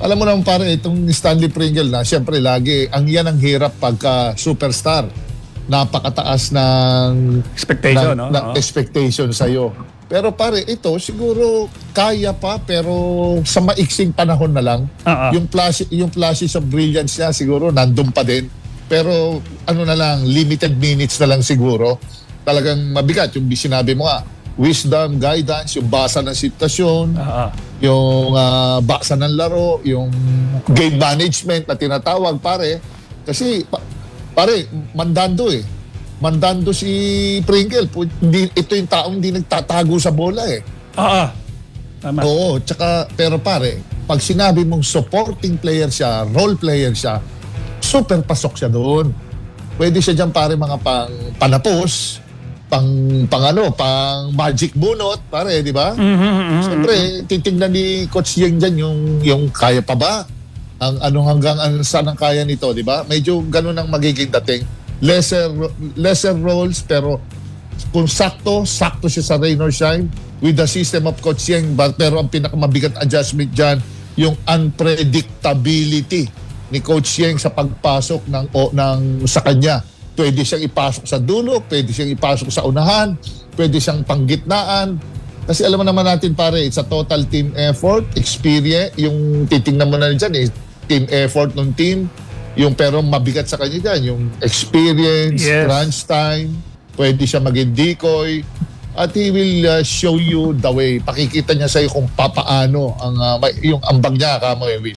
Alam mo naman pare, itong Stanley Pringle na, siyempre lagi, yan ang hirap pagka superstar. Napakataas ng Expectation, no? Expectation sa'yo. Pero pare, ito siguro kaya pa, pero sa maiksing panahon na lang. Yung flashes of brilliance niya siguro nandun pa din. Pero ano na lang, limited minutes na lang siguro. Talagang mabigat yung sinabi mo nga. Wisdom, guidance, yung basa ng sitwasyon, yung basa ng laro, yung game management na tinatawag pare. Kasi pare, mandando eh. Mandando si Pringle. Ito yung taong hindi nagtatago sa bola eh. Tama. Oo, tsaka, pero pare, pag sinabi mong supporting player siya, role player siya, super pasok siya doon. Pwede siya dyan pare mga panapos, pang magic bunot, pare, di ba? Siyempre, titignan ni Coach Yeng dyan yung kaya pa ba? Ang hanggang saan ang kaya nito, di ba? Medyo ganun ang magiging dating. Lesser roles, pero kung sakto siya sa rain or shine with the system of Coach Yeng. Pero ang pinakamabigat adjustment dyan, yung unpredictability ni Coach Yeng sa pagpasok sa kanya. Pwede siyang ipasok sa dulo, pwede siyang ipasok sa unahan, pwede siyang panggitnaan. Kasi alam mo naman natin pare, it's a total team effort, experience, yung titingnan mo na dyan team effort ng team, yung pero mabigat sa kanya dyan, yung experience, crunch time, pwede siya maging decoy, at he will show you the way. Pakikita niya sa'yo kung papaano yung ambag niya, kamo Will.